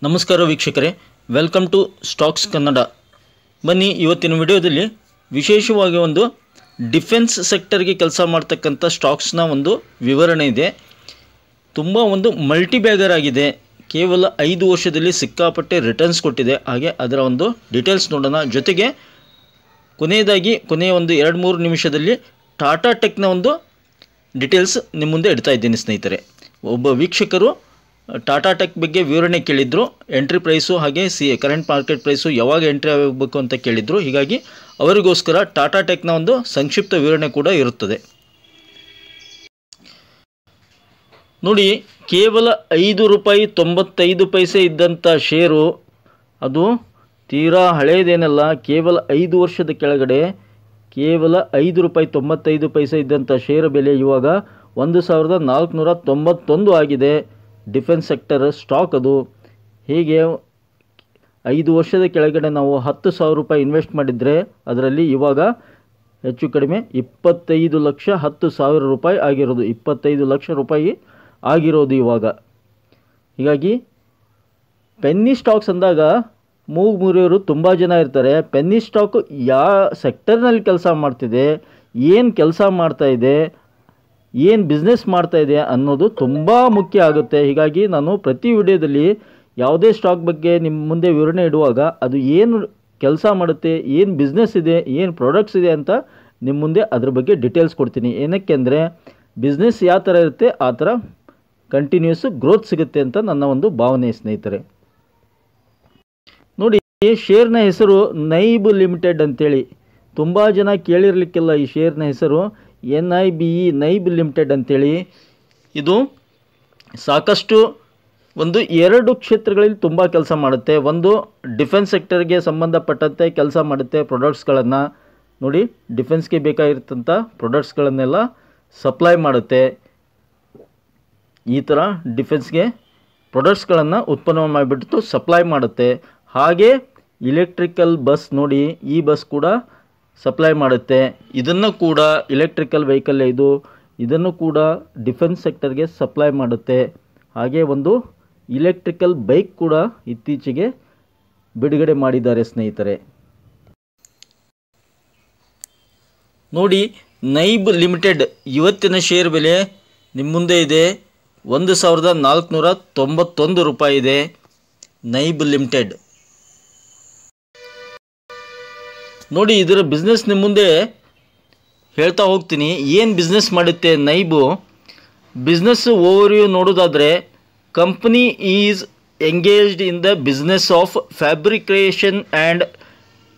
ನಮಸ್ಕಾರ ವೀಕ್ಷಕರೇ, welcome to stocks Kannada. ಬನ್ನಿ, ಇವತ್ತಿನ ವಿಡಿಯೋದಲ್ಲಿ ವಿಶೇಷವಾಗಿ ಒಂದು ಡಿಫೆನ್ಸ್ ಸೆಕ್ಟರ್ಗೆ ಕೆಲಸ ಮಾಡ್ತಕ್ಕಂಥ ಸ್ಟಾಕ್ಸ್ನ ಒಂದು ವಿವರಣೆ ಇದೆ. ತುಂಬ ಒಂದು ಮಲ್ಟಿ ಬ್ಯಾಗರ್ ಆಗಿದೆ. ಕೇವಲ 5 ವರ್ಷದಲ್ಲಿ ಸಿಕ್ಕಾಪಟ್ಟೆ ರಿಟರ್ನ್ಸ್ ಕೊಟ್ಟಿದೆ. ಹಾಗೆ ಅದರ ಒಂದು ಡೀಟೇಲ್ಸ್ ನೋಡೋಣ. ಜೊತೆಗೆ ಕೊನೆಯ ಒಂದು 2-3 ನಿಮಿಷದಲ್ಲಿ ಟಾಟಾ ಟೆಕ್ನ ಒಂದು ಡೀಟೇಲ್ಸ್ ನಿಮ್ಮ ಮುಂದೆ ಇಡ್ತಾ ಇದ್ದೀನಿ ಸ್ನೇಹಿತರೆ. ಒಬ್ಬ ವೀಕ್ಷಕರು ಟಾಟಾ ಟೆಕ್ ಬಗ್ಗೆ ವಿವರಣೆ ಕೇಳಿದ್ರು. ಎಂಟ್ರಿ ಪ್ರೈಸು ಹಾಗೆ ಕರೆಂಟ್ ಮಾರ್ಕೆಟ್ ಪ್ರೈಸು ಯಾವಾಗ ಎಂಟ್ರಿ ಆಗಬೇಕು ಅಂತ ಕೇಳಿದ್ರು. ಹೀಗಾಗಿ ಅವರಿಗೋಸ್ಕರ ಟಾಟಾ ಟೆಕ್ನ ಒಂದು ಸಂಕ್ಷಿಪ್ತ ವಿವರಣೆ ಕೂಡ ಇರುತ್ತದೆ. ನೋಡಿ, ಕೇವಲ ₹5.95 ಇದ್ದಂಥ ಶೇರು ಅದು ತೀರಾ ಹಳೆಯದೇನಲ್ಲ. ಕೇವಲ 5 ವರ್ಷದ ಕೆಳಗಡೆ ಕೇವಲ ₹5.95 ಇದ್ದಂಥ ಶೇರು ಬೆಲೆ ಇವಾಗ 1491 ಆಗಿದೆ. ಡಿಫೆನ್ಸ್ ಸೆಕ್ಟರ್ ಸ್ಟಾಕ್ ಅದು. ಹೀಗೆ 5 ವರ್ಷದ ಕೆಳಗಡೆ ನಾವು ₹10,000 ಇನ್ವೆಸ್ಟ್ ಮಾಡಿದರೆ ಅದರಲ್ಲಿ ಇವಾಗ ಹೆಚ್ಚು ಕಡಿಮೆ 25,10,000 ಆಗಿರೋದು. 25 ಲಕ್ಷ ರೂಪಾಯಿ ಆಗಿರೋದು ಇವಾಗ. ಹೀಗಾಗಿ ಪೆನ್ನಿ ಸ್ಟಾಕ್ಸ್ ಅಂದಾಗ ಮೂಗು ಮುರಿಯೋರು ತುಂಬ ಜನ ಇರ್ತಾರೆ. ಪೆನ್ನಿ ಸ್ಟಾಕು ಯಾವ ಸೆಕ್ಟರ್ನಲ್ಲಿ ಕೆಲಸ ಮಾಡ್ತಿದೆ, ಏನು ಕೆಲಸ ಮಾಡ್ತಾಯಿದೆ, ಏನು ಬಿಸ್ನೆಸ್ ಮಾಡ್ತಾಯಿದೆ ಅನ್ನೋದು ತುಂಬ ಮುಖ್ಯ ಆಗುತ್ತೆ. ಹೀಗಾಗಿ ನಾನು ಪ್ರತಿ ವಿಡಿಯೋದಲ್ಲಿ ಯಾವುದೇ ಸ್ಟಾಕ್ ಬಗ್ಗೆ ನಿಮ್ಮ ಮುಂದೆ ವಿವರಣೆ ಇಡುವಾಗ ಅದು ಏನು ಕೆಲಸ ಮಾಡುತ್ತೆ, ಏನು ಬಿಸ್ನೆಸ್ ಇದೆ, ಏನು ಪ್ರಾಡಕ್ಟ್ಸ್ ಇದೆ ಅಂತ ನಿಮ್ಮ ಮುಂದೆ ಅದ್ರ ಬಗ್ಗೆ ಡೀಟೇಲ್ಸ್ ಕೊಡ್ತೀನಿ. ಏನಕ್ಕೆ ಅಂದರೆ ಬಿಸ್ನೆಸ್ ಯಾವ ಥರ ಇರುತ್ತೆ ಆ ಥರ ಕಂಟಿನ್ಯೂಸ್ ಗ್ರೋತ್ ಸಿಗುತ್ತೆ ಅಂತ ನನ್ನ ಒಂದು ಭಾವನೆ ಸ್ನೇಹಿತರೆ. ನೋಡಿ, ಶೇರ್ನ ಹೆಸರು ನೈಬ್ ಲಿಮಿಟೆಡ್ ಅಂತೇಳಿ. ತುಂಬ ಜನ ಕೇಳಿರಲಿಕ್ಕಿಲ್ಲ ಈ ಶೇರ್ನ ಹೆಸರು. NIBE ನೈಬ್ ಲಿಮಿಟೆಡ್ ಅಂತೇಳಿ. ಇದು ಸಾಕಷ್ಟು ಒಂದು 2 ಕ್ಷೇತ್ರಗಳಲ್ಲಿ ತುಂಬ ಕೆಲಸ ಮಾಡುತ್ತೆ. ಒಂದು ಡಿಫೆನ್ಸ್ ಸೆಕ್ಟರ್ಗೆ ಸಂಬಂಧಪಟ್ಟಂತೆ ಕೆಲಸ ಮಾಡುತ್ತೆ. ಪ್ರಾಡಕ್ಟ್ಸ್ಗಳನ್ನು ನೋಡಿ, ಡಿಫೆನ್ಸ್ಗೆ ಬೇಕಾಗಿರ್ತಂಥ ಪ್ರಾಡಕ್ಟ್ಸ್ಗಳನ್ನೆಲ್ಲ ಸಪ್ಲೈ ಮಾಡುತ್ತೆ. ಈ ಥರ ಡಿಫೆನ್ಸ್ಗೆ ಪ್ರಾಡಕ್ಟ್ಸ್ಗಳನ್ನು ಉತ್ಪನ್ನ ಮಾಡಿಬಿಟ್ಟು ಸಪ್ಲೈ ಮಾಡುತ್ತೆ. ಹಾಗೆ ಇಲೆಕ್ಟ್ರಿಕಲ್ ಬಸ್ ನೋಡಿ, ಈ ಬಸ್ ಕೂಡ ಸಪ್ಲೈ ಮಾಡುತ್ತೆ. ಇದನ್ನು ಕೂಡ ಇಲೆಕ್ಟ್ರಿಕಲ್ ವೆಹಿಕಲ್ ಇದನ್ನು ಕೂಡ ಡಿಫೆನ್ಸ್ ಸೆಕ್ಟರ್ಗೆ ಸಪ್ಲೈ ಮಾಡುತ್ತೆ. ಹಾಗೆ ಒಂದು ಇಲೆಕ್ಟ್ರಿಕಲ್ ಬೈಕ್ ಕೂಡ ಇತ್ತೀಚೆಗೆ ಬಿಡುಗಡೆ ಮಾಡಿದ್ದಾರೆ ಸ್ನೇಹಿತರೆ. ನೋಡಿ, ನೈಬ್ ಲಿಮಿಟೆಡ್ ಇವತ್ತಿನ ಶೇರ್ ಬೆಲೆ ನಿಮ್ಮ ಮುಂದೆ ಇದೆ. ₹1,491 ಇದೆ. ನೈಬ್ ಲಿಮಿಟೆಡ್ ನೋಡಿ, ಇದರ ಬಿಸ್ನೆಸ್ ನಿಮ್ಮ ಮುಂದೆ ಹೇಳ್ತಾ ಹೋಗ್ತೀನಿ. ಏನು ಬಿಸ್ನೆಸ್ ಮಾಡುತ್ತೆ ನೈಬು? ಬಿಸ್ನೆಸ್ ಓವರ್ವ್ಯೂ ನೋಡೋದಾದರೆ, company is engaged in the business of fabrication and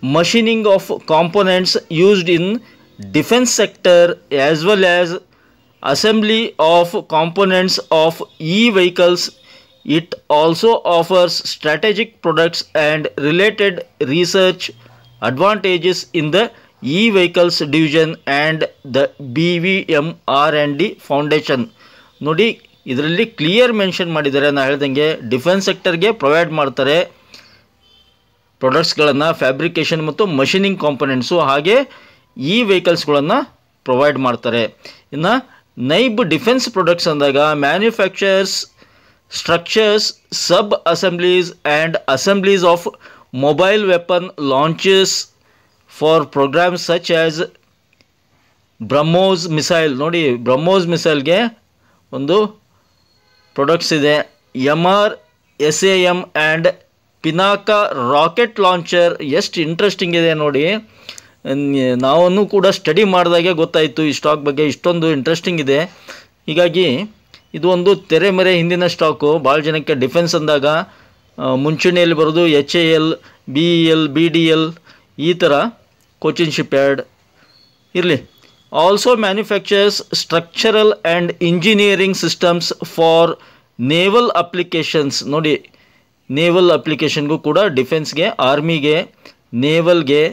machining of components used in defence sector as well as assembly of components of e-vehicles. It also offers strategic products and related research advantages in the e-vehicles division and the BVM R&D Foundation. ನೋಡಿ, ಇದರಲ್ಲಿ clear mention ಮಾಡಿದ್ದಾರೆ. ನಾನು ಹೇಳ್ದಂಗೆ defence ಸೆಕ್ಟರ್ಗೆ provide ಮಾಡ್ತಾರೆ ಪ್ರಾಡಕ್ಟ್ಸ್ಗಳನ್ನು, fabrication ಮತ್ತು machining components, ಹಾಗೆ ಈ ವೆಹಿಕಲ್ಸ್ಗಳನ್ನು ಪ್ರೊವೈಡ್ ಮಾಡ್ತಾರೆ. ಇನ್ನು ನೈಬ್ ಡಿಫೆನ್ಸ್ ಪ್ರಾಡಕ್ಟ್ಸ್ ಅಂದಾಗ manufactures structures, sub assemblies and assemblies of mobile weapon launches for programmes such as BrahMos missile. ನೋಡಿ, ಬ್ರಹ್ಮೋಸ್ ಮಿಸೈಲ್ಗೆ ಒಂದು ಪ್ರಾಡಕ್ಟ್ಸ್ ಇದೆ. MR SAM and Pinaka rocket launcher. ಎಷ್ಟು ಇಂಟ್ರೆಸ್ಟಿಂಗ್ ಇದೆ ನೋಡಿ. ನಾವನ್ನು ಕೂಡ ಸ್ಟಡಿ ಮಾಡಿದಾಗೆ ಗೊತ್ತಾಯಿತು ಈ ಸ್ಟಾಕ್ ಬಗ್ಗೆ ಇಷ್ಟೊಂದು ಇಂಟ್ರೆಸ್ಟಿಂಗ್ ಇದೆ. ಹೀಗಾಗಿ ಇದು ಒಂದು ತೆರೆಮರೆ ಹಿಂದಿನ ಸ್ಟಾಕು. ಭಾಳ ಜನಕ್ಕೆ ಡಿಫೆನ್ಸ್ ಅಂದಾಗ ಮುಂಚೂಣಿಯಲ್ಲಿ ಬರೋದು HAL, BEL, BDL ಈ ಥರ, ಕೊಚಿನ್ ಶಿಪ್ ಯಾರ್ಡ್ ಇರಲಿ. Also manufacturers structural and engineering systems for naval applications. ನೋಡಿ, ನೇವಲ್ ಅಪ್ಲಿಕೇಶನ್ಗೂ ಕೂಡ ಡಿಫೆನ್ಸ್ಗೆ, ಆರ್ಮಿಗೆ, ನೇವಲ್ಗೆ.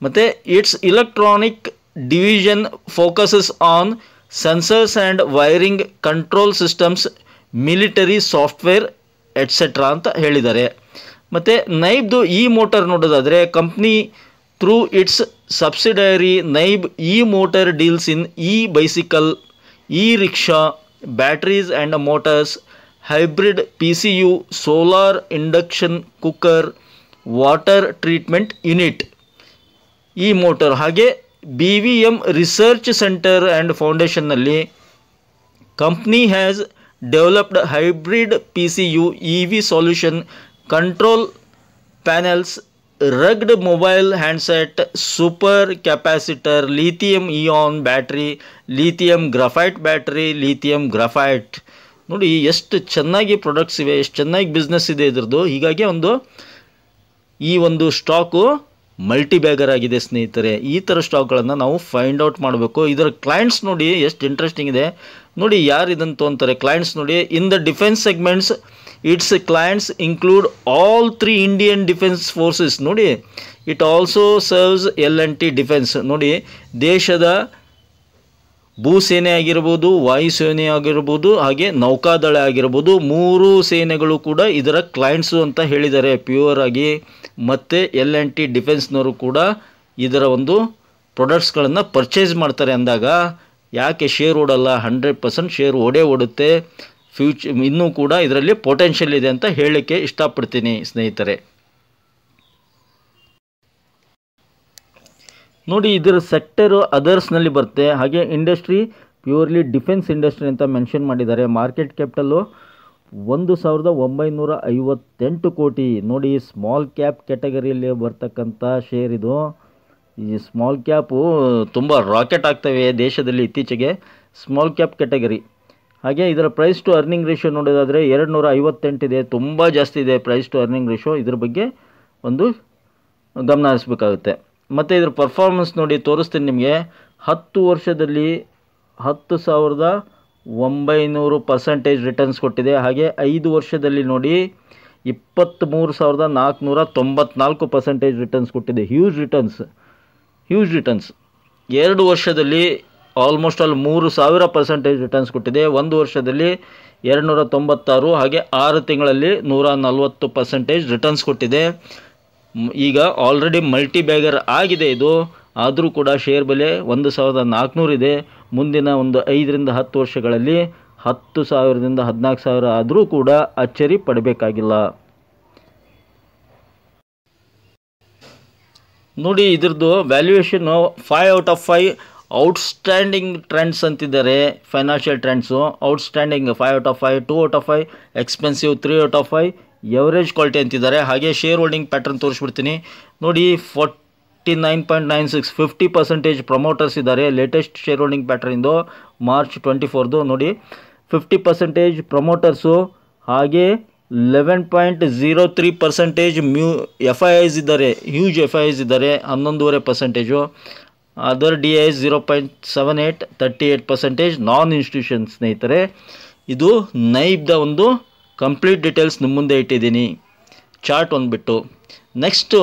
ಮತ್ತು it's electronic division focuses on sensors and wiring control systems, military software et cetera ಅಂತ ಹೇಳಿದ್ದಾರೆ. ಮತ್ತು ನೈಬ್ದು ಇ ಮೋಟರ್ ನೋಡೋದಾದರೆ, company through it's subsidiary Nibe E motor deals in E bicycle, E rickshaw, batteries and motors, hybrid PCU, solar induction cooker, water treatment unit ಈ motor. ಹಾಗೆ BVM research centre and ಫೌಂಡೇಶನ್ನಲ್ಲಿ company has developed hybrid PCU, EV solution, control panels, rugged mobile handset, super capacitor, lithium ion battery, lithium graphite battery, lithium graphite. ನೋಡಿ ಎಷ್ಟು ಚೆನ್ನಾಗಿ products ಇವೆ, ಎಷ್ಟು ಚೆನ್ನಾಗಿ business ಇದೆ ಇದ್ರದ್ದು. ಹೀಗಾಗಿ ಈ ಒಂದು ಸ್ಟಾಕು ಮಲ್ಟಿ ಬ್ಯಾಗರ್ ಆಗಿದೆ ಸ್ನೇಹಿತರೆ. ಈ ಥರ ಸ್ಟಾಕ್ಗಳನ್ನು ನಾವು ಫೈಂಡ್ ಔಟ್ ಮಾಡಬೇಕು. ಇದರ ಕ್ಲೈಂಟ್ಸ್ ನೋಡಿ ಎಷ್ಟು ಇಂಟ್ರೆಸ್ಟಿಂಗ್ ಇದೆ. ನೋಡಿ ಯಾರು ಇದನ್ನು ತೊಗೊತಾರೆ ಕ್ಲೈಂಟ್ಸ್ ನೋಡಿ. In the defence segments it's clients include all 3 Indian defence forces. ನೋಡಿ it also serves L&T defence. ನೋಡಿ ದೇಶದ ಭೂಸೇನೆ ಆಗಿರ್ಬೋದು, ವಾಯುಸೇನೆ ಆಗಿರ್ಬೋದು, ಹಾಗೆ ನೌಕಾದಳ ಆಗಿರ್ಬೋದು, 3 ಸೇನೆಗಳು ಕೂಡ ಇದರ ಕ್ಲೈಂಟ್ಸು ಅಂತ ಹೇಳಿದ್ದಾರೆ ಪ್ಯೂರ್ ಆಗಿ. ಮತ್ತು L&T ಡಿಫೆನ್ಸ್ನವರು ಕೂಡ ಇದರ ಒಂದು ಪ್ರಾಡಕ್ಟ್ಸ್ಗಳನ್ನು ಪರ್ಚೇಸ್ ಮಾಡ್ತಾರೆ ಅಂದಾಗ ಯಾಕೆ ಶೇರ್ ಓಡಲ್ಲ? 100% ಶೇರ್ ಓಡುತ್ತೆ. ಇನ್ನೂ ಕೂಡ ಇದರಲ್ಲಿ ಪೊಟೆನ್ಷಿಯಲ್ ಇದೆ ಅಂತ ಹೇಳಲಿಕ್ಕೆ ಇಷ್ಟಪಡ್ತೀನಿ ಸ್ನೇಹಿತರೆ. ನೋಡಿ ಇದರ ಸೆಕ್ಟರು ಅದರ್ಸ್ನಲ್ಲಿ ಬರುತ್ತೆ. ಹಾಗೆ ಇಂಡಸ್ಟ್ರಿ ಪ್ಯೂರ್ಲಿ ಡಿಫೆನ್ಸ್ ಇಂಡಸ್ಟ್ರಿ ಅಂತ ಮೆನ್ಷನ್ ಮಾಡಿದ್ದಾರೆ. ಮಾರ್ಕೆಟ್ ಕ್ಯಾಪಿಟಲ್ಲು 1958 ಕೋಟಿ. ನೋಡಿ ಸ್ಮಾಲ್ ಕ್ಯಾಪ್ ಕ್ಯಾಟಗರಿಯಲ್ಲಿ ಬರ್ತಕ್ಕಂಥ ಶೇರ್ ಇದು. ಈ ಸ್ಮಾಲ್ ಕ್ಯಾಪು ತುಂಬ ರಾಕೆಟ್ ಆಗ್ತವೆ ದೇಶದಲ್ಲಿ ಇತ್ತೀಚೆಗೆ, ಸ್ಮಾಲ್ ಕ್ಯಾಪ್ ಕ್ಯಾಟಗರಿ. ಹಾಗೆ ಇದರ ಪ್ರೈಸ್ ಟು ಅರ್ನಿಂಗ್ ರೇಷಿಯೋ ನೋಡೋದಾದರೆ 258 ಇದೆ, ತುಂಬ ಜಾಸ್ತಿ ಇದೆ ಪ್ರೈಸ್ ಟು ಅರ್ನಿಂಗ್ ರೇಷಿಯೋ. ಇದ್ರ ಬಗ್ಗೆ ಒಂದು ಗಮನ ಹರಿಸಬೇಕಾಗುತ್ತೆ. ಮತ್ತು ಇದರ ಪರ್ಫಾರ್ಮೆನ್ಸ್ ನೋಡಿ ತೋರಿಸ್ತೀನಿ ನಿಮಗೆ. 10 ವರ್ಷದಲ್ಲಿ 10,900% ರಿಟರ್ನ್ಸ್ ಕೊಟ್ಟಿದೆ. ಹಾಗೆ 5 ವರ್ಷದಲ್ಲಿ ನೋಡಿ 23,494% ರಿಟರ್ನ್ಸ್ ಕೊಟ್ಟಿದೆ. Huge returns. 2 ವರ್ಷದಲ್ಲಿ ಆಲ್ಮೋಸ್ಟ್ ಆಲ್ 3,000% ರಿಟರ್ನ್ಸ್ ಕೊಟ್ಟಿದೆ. 1 ವರ್ಷದಲ್ಲಿ 296, ಹಾಗೆ 6 ತಿಂಗಳಲ್ಲಿ 140% ರಿಟರ್ನ್ಸ್ ಕೊಟ್ಟಿದೆ. ಈಗ ಆಲ್ರೆಡಿ ಮಲ್ಟಿ ಬ್ಯಾಗರ್ ಆಗಿದೆ ಇದು. ಆದರೂ ಕೂಡ ಶೇರ್ ಬೆಲೆ 1,400 ಇದೆ. ಮುಂದಿನ ಒಂದು 5ರಿಂದ 10 ವರ್ಷಗಳಲ್ಲಿ 10,000ದಿಂದ 14,000 ಆದರೂ ಕೂಡ ಅಚ್ಚರಿ ಪಡಬೇಕಾಗಿಲ್ಲ. ನೋಡಿ ಇದ್ರದ್ದು valuation 5 out of 5 outstanding trends ಅಂತಿದ್ದಾರೆ. Financial trends outstanding 5 out of 5, 2 out of 5, expensive 3 out of 5, average quality ಅಂತಿದ್ದಾರೆ. ಹಾಗೆ ಶೇರ್ ಹೋಲ್ಡಿಂಗ್ ಪ್ಯಾಟರ್ನ್ ತೋರಿಸ್ಬಿಡ್ತೀನಿ ನೋಡಿ. 49.96 50% ಪ್ರಮೋಟರ್ಸ್ ಇದ್ದಾರೆ. ಲೇಟೆಸ್ಟ್ ಶೇರ್ ಹೋಲ್ಡಿಂಗ್ ಪ್ಯಾಟರ್ನಿಂದು ಮಾರ್ಚ್ 24 ನೋಡಿ 50% ಪ್ರಮೋಟರ್ಸು. ಹಾಗೆ 11.03% FIIs ಇದ್ದಾರೆ. ಹ್ಯೂಜ್ FIIs ಇದ್ದಾರೆ, 11.5%. ಅದರ್ DIs 0.78, 38% ನಾನ್ institution. ಸ್ನೇಹಿತರೆ ಇದು ನೈಬ್ದ ಒಂದು ಕಂಪ್ಲೀಟ್ ಡೀಟೇಲ್ಸ್ ನಿಮ್ಮ ಮುಂದೆ ಇಟ್ಟಿದ್ದೀನಿ, ಚಾರ್ಟ್ ಒಂದ್ಬಿಟ್ಟು. ನೆಕ್ಸ್ಟು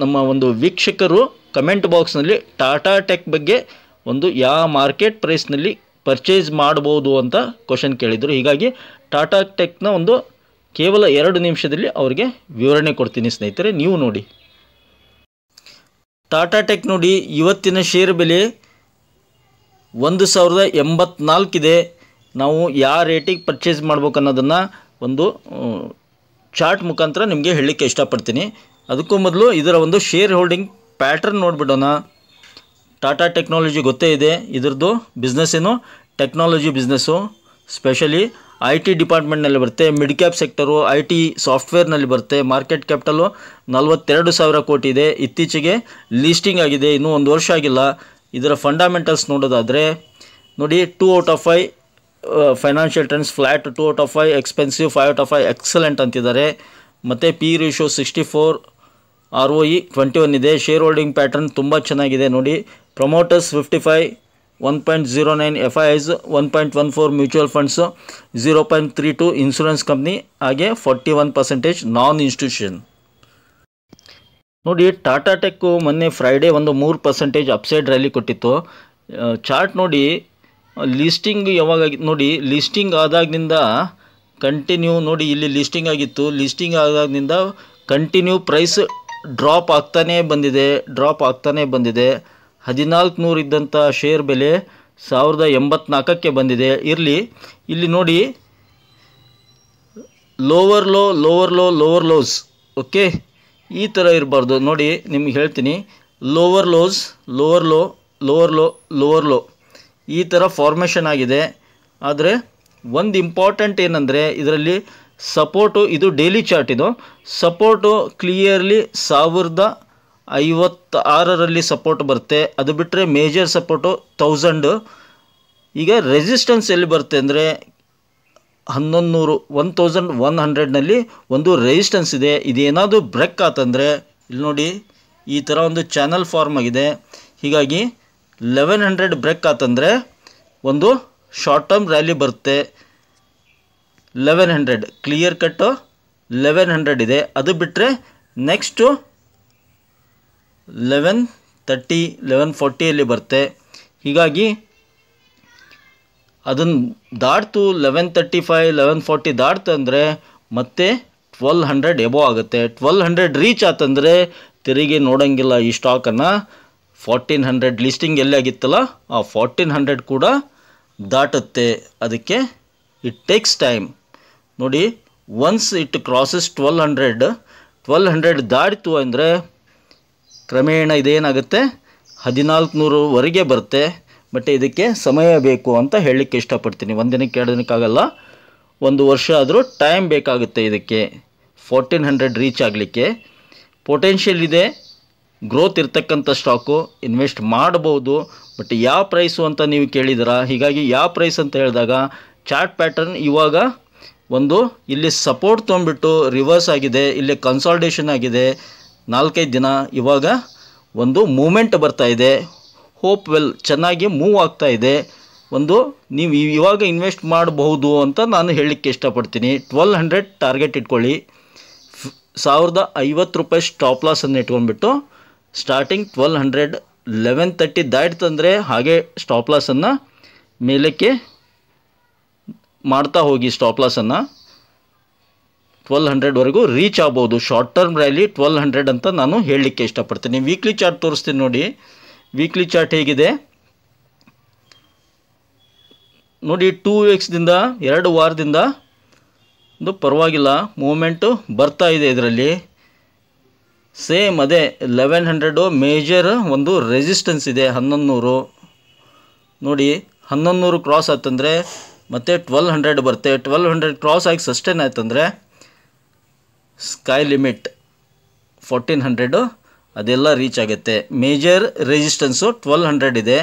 ನಮ್ಮ ಒಂದು ವೀಕ್ಷಕರು ಕಮೆಂಟ್ ಬಾಕ್ಸ್ನಲ್ಲಿ ಟಾಟಾ ಟೆಕ್ ಬಗ್ಗೆ ಯಾವ ಮಾರ್ಕೆಟ್ ಪ್ರೈಸ್ನಲ್ಲಿ ಪರ್ಚೇಸ್ ಮಾಡ್ಬೋದು ಅಂತ ಕ್ವಶನ್ ಕೇಳಿದರು. ಹೀಗಾಗಿ ಟಾಟಾ ಟೆಕ್ನ ಕೇವಲ 2 ನಿಮಿಷದಲ್ಲಿ ಅವರಿಗೆ ವಿವರಣೆ ಕೊಡ್ತೀನಿ ಸ್ನೇಹಿತರೆ, ನೀವು ನೋಡಿ. ಟಾಟಾ ಟೆಕ್ ನೋಡಿ ಇವತ್ತಿನ ಶೇರ್ ಬೆಲೆ 1,084 ಇದೆ. ನಾವು ಯಾವ ರೇಟಿಗೆ ಪರ್ಚೇಸ್ ಮಾಡ್ಬೇಕು ಅನ್ನೋದನ್ನು ಒಂದು ಚಾರ್ಟ್ ಮುಖಾಂತರ ನಿಮಗೆ ಹೇಳಲಿಕ್ಕೆ ಇಷ್ಟಪಡ್ತೀನಿ. ಅದಕ್ಕೂ ಮೊದಲು ಇದರ ಒಂದು ಶೇರ್ ಹೋಲ್ಡಿಂಗ್ ಪ್ಯಾಟರ್ನ್ ನೋಡಿಬಿಡೋಣ. ಟಾಟಾ ಟೆಕ್ನಾಲಜಿ ಗೊತ್ತೇ ಇದೆ, ಇದರದ್ದು ಬಿಸ್ನೆಸ್ ಏನು ಟೆಕ್ನಾಲಜಿ ಬಿಸ್ನೆಸ್ಸು. ಸ್ಪೆಷಲಿ IT ಡಿಪಾರ್ಟ್ಮೆಂಟ್ನಲ್ಲಿ ಬರುತ್ತೆ. ಮಿಡ್ ಕ್ಯಾಪ್ ಸೆಕ್ಟರು IT ಸಾಫ್ಟ್ವೇರ್ನಲ್ಲಿ ಬರುತ್ತೆ. ಮಾರ್ಕೆಟ್ ಕ್ಯಾಪಿಟಲು 42,000 ಕೋಟಿ ಇದೆ. ಇತ್ತೀಚೆಗೆ ಲೀಸ್ಟಿಂಗ್ ಆಗಿದೆ, ಇನ್ನೂ 1 ವರ್ಷ ಆಗಿಲ್ಲ. ಇದರ ಫಂಡಮೆಂಟಲ್ಸ್ ನೋಡೋದಾದರೆ ನೋಡಿ 2 out of 5 financial trends flat, 2 out of 5 expensive, 5 out of 5 excellent ಅಂತಿದ್ದಾರೆ. ಮತ್ತು P ರೇಷಿಯೋ 64, ROE 21 ಇದೆ. ಶೇರ್ ಹೋಲ್ಡಿಂಗ್ ಪ್ಯಾಟರ್ನ್ ತುಂಬ ಚೆನ್ನಾಗಿದೆ ನೋಡಿ. Promoters 55, 1.09 FIIs, 1.14 mutual funds, 0.32 insurance company, ಹಾಗೆ 41% ನಾನ್ ಇನ್ಸ್ಟಿಟ್ಯೂಷನ್. ನೋಡಿ ಟಾಟಾ ಟೆಕ್ಕು ಮೊನ್ನೆ ಫ್ರೈಡೇ 3% ಅಪ್ಸೈಡ್ ರ್ಯಾಲಿ ಕೊಟ್ಟಿತ್ತು. ಚಾರ್ಟ್ ನೋಡಿ ಲಿಸ್ಟಿಂಗ್ ಯಾವಾಗಾಗಿತ್ತು ನೋಡಿ, ಲಿಸ್ಟಿಂಗ್ ಆದಾಗಿನಿಂದ ಕಂಟಿನ್ಯೂ ನೋಡಿ, ಇಲ್ಲಿ ಲಿಸ್ಟಿಂಗ್ ಆಗಿತ್ತು. ಲಿಸ್ಟಿಂಗ್ ಆದಾಗಿನಿಂದ ಕಂಟಿನ್ಯೂ ಪ್ರೈಸ್ ಡ್ರಾಪ್ ಆಗ್ತಾನೇ ಬಂದಿದೆ. 1400 ಇದ್ದಂಥ ಶೇರ್ ಬೆಲೆ 1084ಕ್ಕೆ ಬಂದಿದೆ. ಇಲ್ಲಿ ನೋಡಿ lower low lower low lower lows. Okay, ಈ ಥರ ಇರಬಾರ್ದು. ನೋಡಿ ನಿಮ್ಗೆ ಹೇಳ್ತೀನಿ, lower lows lower low lower low lower low ಈ ಥರ ಫಾರ್ಮೇಷನ್ ಆಗಿದೆ. ಆದರೆ ಒಂದು ಇಂಪಾರ್ಟೆಂಟ್ ಏನಂದರೆ ಇದರಲ್ಲಿ ಸಪೋರ್ಟು, ಇದು ಡೈಲಿ ಚಾರ್ಟ್, ಇದು ಸಪೋರ್ಟು ಕ್ಲಿಯರ್ಲಿ 1056ರಲ್ಲಿ ಸಪೋರ್ಟ್ ಬರುತ್ತೆ. ಅದು ಬಿಟ್ಟರೆ ಮೇಜರ್ ಸಪೋರ್ಟು 1000. ಈಗ ರೆಸಿಸ್ಟೆನ್ಸ್ ಎಲ್ಲಿ ಬರುತ್ತೆ ಅಂದರೆ 1100ನಲ್ಲಿ ಒಂದು ರೆಸಿಸ್ಟೆನ್ಸ್ ಇದೆ. ಇದೇನಾದರೂ ಬ್ರೇಕ್ ಆತಂದರೆ ಇಲ್ಲಿ ನೋಡಿ ಈ ಥರ ಒಂದು ಚಾನಲ್ ಫಾರ್ಮ್ ಆಗಿದೆ. ಹೀಗಾಗಿ 1100 ಬ್ರೇಕ್ ಆತಂದರೆ ಒಂದು ಶಾರ್ಟ್ ಟರ್ಮ್ ರ್ಯಾಲಿ ಬರುತ್ತೆ. 1100 ಕ್ಲಿಯರ್ ಕಟ್ಟು 1100 ಇದೆ. ಅದು ಬಿಟ್ಟರೆ ನೆಕ್ಸ್ಟು 1130 1140 ಬರುತ್ತೆ. ಹೀಗಾಗಿ ಅದನ್ನು ದಾಟ್ತು 1135 1140 ದಾಟ್ತು ಅಂದರೆ ಮತ್ತೆ 1200 ಎಬೋ ಆಗುತ್ತೆ. 1200 ರೀಚ್ ಆತಂದರೆ ತಿರುಗಿ ನೋಡೋಂಗಿಲ್ಲ ಈ ಸ್ಟಾಕನ್ನು. 1400 ಲಿಸ್ಟಿಂಗ್ ಎಲ್ಲಿ ಆಗಿತ್ತಲ್ಲ ಆ 1400 ಕೂಡ ದಾಟುತ್ತೆ. ಅದಕ್ಕೆ ಇಟ್ ಟೇಕ್ಸ್ ಟೈಮ್. ನೋಡಿ, ಒನ್ಸ್ ಇಟ್ ಕ್ರಾಸಸ್ 1200 ದಾಟಿತು ಅಂದರೆ ಕ್ರಮೇಣ ಇದೇನಾಗುತ್ತೆ 1400ವರೆಗೆ ಬರುತ್ತೆ. ಬಟ್ ಇದಕ್ಕೆ ಸಮಯ ಬೇಕು ಅಂತ ಹೇಳಲಿಕ್ಕೆ ಇಷ್ಟಪಡ್ತೀನಿ. ಒಂದಿನಕ್ಕೆ 2 ದಿನಕ್ಕಾಗಲ್ಲ, 1 ವರ್ಷ ಆದರೂ ಟೈಮ್ ಬೇಕಾಗುತ್ತೆ ಇದಕ್ಕೆ 1400 ರೀಚ್ ಆಗಲಿಕ್ಕೆ. ಪೊಟೆನ್ಷಿಯಲ್ ಇದೆ, ಗ್ರೋತ್ ಇರ್ತಕ್ಕಂಥ ಸ್ಟಾಕು, ಇನ್ವೆಸ್ಟ್ ಮಾಡ್ಬೋದು. ಬಟ್ ಯಾವ ಪ್ರೈಸು ಅಂತ ನೀವು ಕೇಳಿದ್ದೀರಾ. ಹೀಗಾಗಿ ಯಾವ ಪ್ರೈಸ್ ಅಂತ ಹೇಳಿದಾಗ ಚಾರ್ಟ್ ಪ್ಯಾಟರ್ನ್ ಇವಾಗ ಒಂದು ಇಲ್ಲಿ ಸಪೋರ್ಟ್ ತೊಗೊಂಡ್ಬಿಟ್ಟು ರಿವರ್ಸ್ ಆಗಿದೆ, ಇಲ್ಲಿ ಕನ್ಸಾಲ್ಟೇಷನ್ ಆಗಿದೆ 4-5 ದಿನ. ಇವಾಗ ಒಂದು ಮೂಮೆಂಟ್ ಬರ್ತಾ ಇದೆ. ಹೋಪ್ ವೆಲ್ ಚೆನ್ನಾಗಿ ಮೂವ್ ಆಗ್ತಾ ಇದೆ. ಒಂದು ನೀವು ಇವಾಗ ಇನ್ವೆಸ್ಟ್ ಮಾಡಬಹುದು ಅಂತ ನಾನು ಹೇಳಲಿಕ್ಕೆ ಇಷ್ಟಪಡ್ತೀನಿ. 1200 ಟಾರ್ಗೆಟ್ ಇಟ್ಕೊಳ್ಳಿ. 1050 ರೂಪಾಯಿ ಸ್ಟಾಪ್ ಲಾಸನ್ನು ಇಟ್ಕೊಂಡ್ಬಿಟ್ಟು ಸ್ಟಾರ್ಟಿಂಗ್ 1200 1130 ದಾಟ್ತಂದರೆ ಹಾಗೆ ಸ್ಟಾಪ್ ಲಾಸನ್ನು ಮೇಲಕ್ಕೆ ಮಾಡ್ತಾ ಹೋಗಿ. ಸ್ಟಾಪ್ ಲಾಸನ್ನು 1200ವರೆಗೂ ರೀಚ್ ಆಗ್ಬೋದು. ಶಾರ್ಟ್ ಟರ್ಮ್ ರ್ಯಾಲಿ 1200 ಅಂತ ನಾನು ಹೇಳಲಿಕ್ಕೆ ಇಷ್ಟಪಡ್ತೀನಿ. ವೀಕ್ಲಿ ಚಾರ್ಟ್ ತೋರಿಸ್ತೀನಿ ನೋಡಿ. ವೀಕ್ಲಿ ಚಾರ್ಟ್ ಹೇಗಿದೆ ನೋಡಿ. 2 ವೀಕ್ಸ್ದಿಂದ 2 ವಾರದಿಂದ ಒಂದು ಪರವಾಗಿಲ್ಲ ಮೂಮೆಂಟು ಬರ್ತಾ ಇದೆ. ಇದರಲ್ಲಿ ಸೇಮ್ ಅದೇ 1100 ಮೇಜರ್ ಒಂದು ರೆಸಿಸ್ಟೆನ್ಸ್ ಇದೆ 1100. ನೋಡಿ 1100 ಕ್ರಾಸ್ ಆಯ್ತಂದರೆ ಮತ್ತೆ 1200 ಬರುತ್ತೆ. 1200 ಕ್ರಾಸ್ ಆಗಿ ಸಸ್ಟೈನ್ ಆಯ್ತಂದರೆ ಸ್ಕೈ ಲಿಮಿಟ್ 1400 ಅದೆಲ್ಲ ರೀಚ್ ಆಗುತ್ತೆ. ಮೇಜರ್ ರೆಸಿಸ್ಟೆನ್ಸು 1200 ಇದೆ.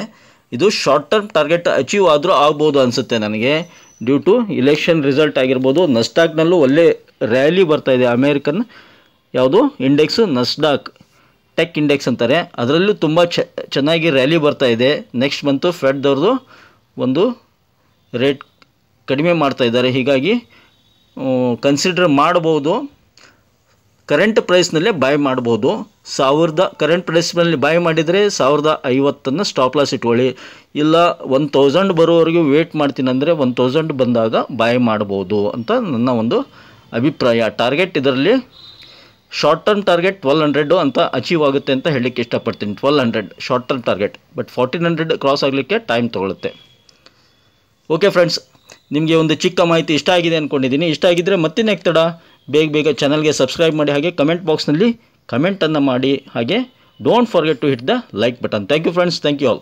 ಇದು ಶಾರ್ಟ್ ಟರ್ಮ್ ಟಾರ್ಗೆಟ್ ಅಚೀವ್ ಆದರೂ ಆಗ್ಬೋದು ಅನಿಸುತ್ತೆ ನನಗೆ, ಡ್ಯೂ ಟು ಇಲೆಕ್ಷನ್ ರಿಸಲ್ಟ್ ಆಗಿರ್ಬೋದು. ನಸ್ಡಾಕ್ನಲ್ಲೂ ಒಳ್ಳೆ ರ್ಯಾಲಿ ಬರ್ತಾ ಇದೆ. ಅಮೇರಿಕನ್ ಯಾವುದು ಇಂಡೆಕ್ಸು, ನಸ್ಡಾಕ್ ಟೆಕ್ ಇಂಡೆಕ್ಸ್ ಅಂತಾರೆ, ಅದರಲ್ಲೂ ತುಂಬ ಚೆನ್ನಾಗಿ ರ್ಯಾಲಿ ಬರ್ತಾ ಇದೆ. ನೆಕ್ಸ್ಟ್ ಮಂತು ಫೆಡ್ದವ್ರದ್ದು ಒಂದು ರೇಟ್ ಕಡಿಮೆ ಮಾಡ್ತಾ ಇದ್ದಾರೆ. ಹೀಗಾಗಿ ಕನ್ಸಿಡರ್ ಮಾಡ್ಬೋದು. ಕರೆಂಟ್ ಪ್ರೈಸ್ನಲ್ಲೇ ಬೈ ಮಾಡ್ಬೋದು. ಕರೆಂಟ್ ಪ್ರೈಸ್ನಲ್ಲಿ ಬೈ ಮಾಡಿದರೆ 1050 ಸ್ಟಾಪ್ ಲಾಸ್ ಇಟ್ಕೊಳ್ಳಿ. ಇಲ್ಲ 1000 ಬರೋವರೆಗೂ ವೇಟ್ ಮಾಡ್ತೀನಿ ಅಂದರೆ 1000 ಬಂದಾಗ ಬೈ ಮಾಡ್ಬೋದು ಅಂತ ನನ್ನ ಒಂದು ಅಭಿಪ್ರಾಯ. ಟಾರ್ಗೆಟ್ ಇದರಲ್ಲಿ ಶಾರ್ಟ್ ಟರ್ಮ್ ಟಾರ್ಗೆಟ್ 1200 ಅಂತ ಅಚೀವ್ ಆಗುತ್ತೆ ಅಂತ ಹೇಳಲಿಕ್ಕೆ ಇಷ್ಟಪಡ್ತೀನಿ. 1200 short term target. But 1400 cross ಆಗಲಿಕ್ಕೆ ಟೈಮ್ ತೊಗೊಳುತ್ತೆ. ಓಕೆ ಫ್ರೆಂಡ್ಸ್, ನಿಮಗೆ ಒಂದು ಚಿಕ್ಕ ಮಾಹಿತಿ ಇಷ್ಟ ಆಗಿದೆ ಅಂದ್ಕೊಂಡಿದ್ದೀನಿ. ಇಷ್ಟ ಆಗಿದ್ದರೆ ಮತ್ತಿನ್ನೇ ತಡ, ಬೇಗ ಚಾನಲ್ಗೆ ಸಬ್ಸ್ಕ್ರೈಬ್ ಮಾಡಿ, ಹಾಗೆ ಕಮೆಂಟ್ ಬಾಕ್ಸ್ನಲ್ಲಿ ಕಮೆಂಟನ್ನು ಮಾಡಿ, ಹಾಗೆ don't forget to hit the like button. Thank you friends, thank you all.